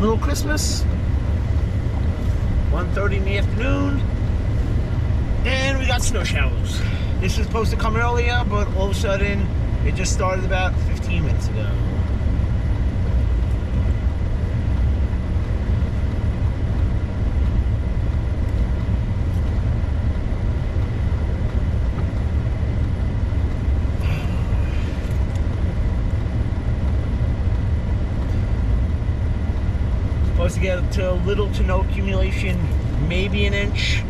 Little Christmas. 1:30 in the afternoon. And we got snow showers. This was supposed to come earlier, but all of a sudden, it just started about 15 minutes ago. Supposed to get to little to no accumulation, maybe an inch.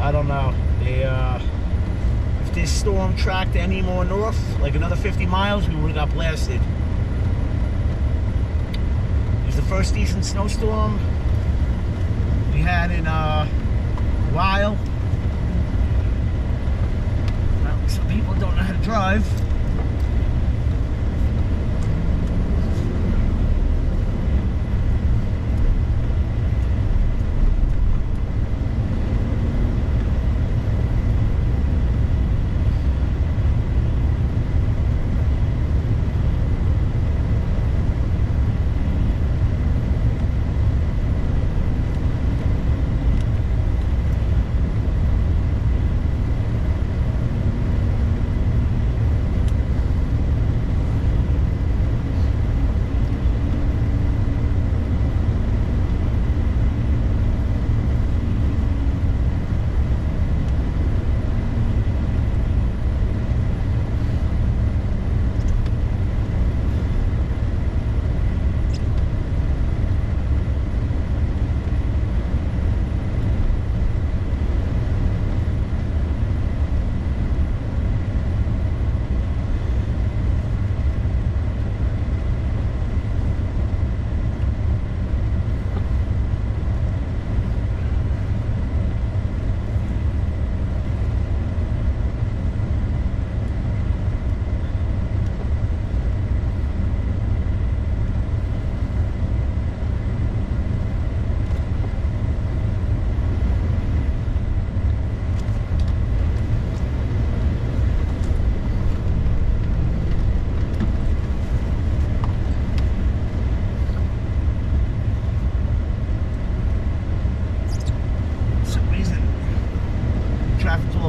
I don't know. If this storm tracked any more north, like another 50 miles, we would have got blasted. It was the first decent snowstorm we had in a while. Well, some people don't know how to drive.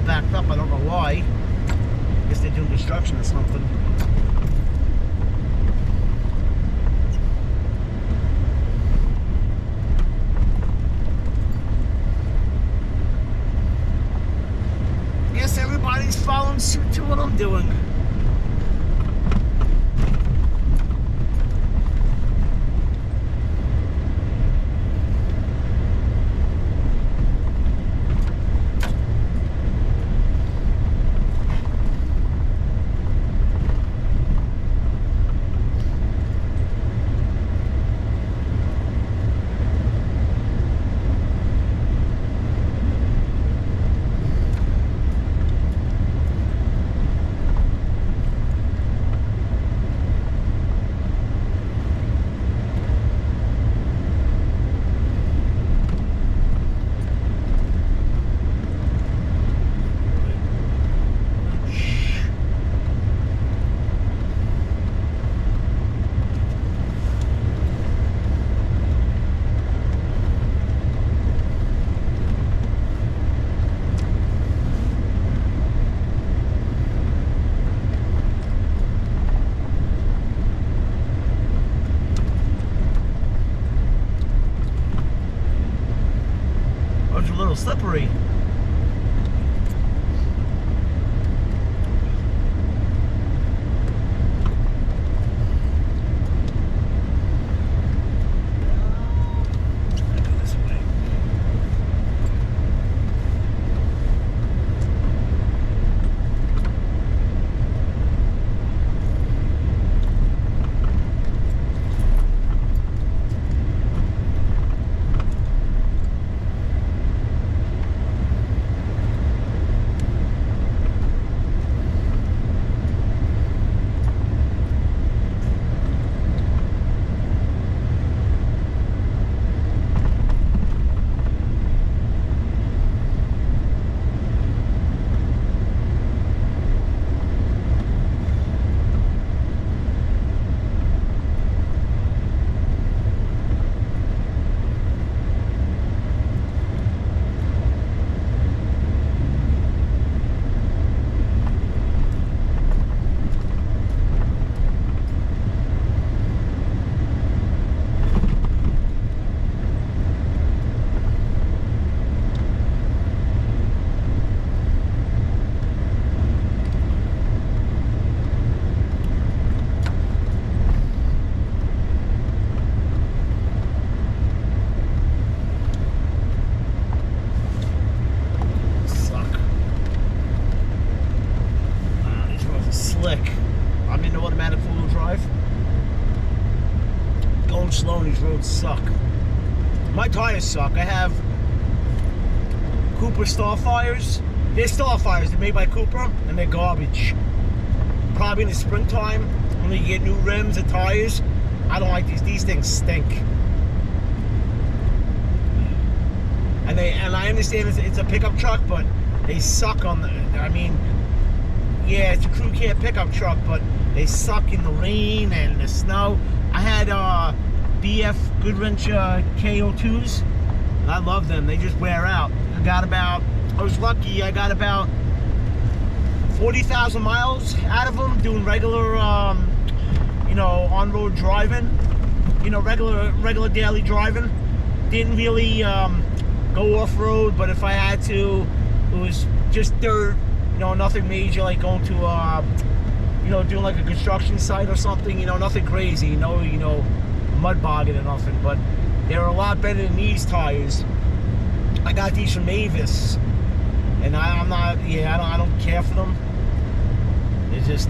Backed up. I don't know why. I guess they're doing construction or something. I guess everybody's following suit to what I'm doing. A little slippery. roads suck. My tires suck. I have Cooper Starfires. They're Starfires. They're made by Cooper, and they're garbage. Probably in the springtime, when you get new rims and tires, I don't like these. These things stink. And I understand it's a pickup truck, but they suck on the. I mean, yeah, it's a crew cab pickup truck, but they suck in the rain and the snow. I had BF Goodwrench KO2s, and I love them. They just wear out. I was lucky. I got about 40,000 miles out of them doing regular, on-road driving. Regular daily driving. Didn't really go off-road, but if I had to, it was just dirt. Nothing major, like going to doing like a construction site or something. Nothing crazy. Mud bogging or nothing. But they're a lot better than these tires. I got these from Mavis, and I don't care for them. They're just,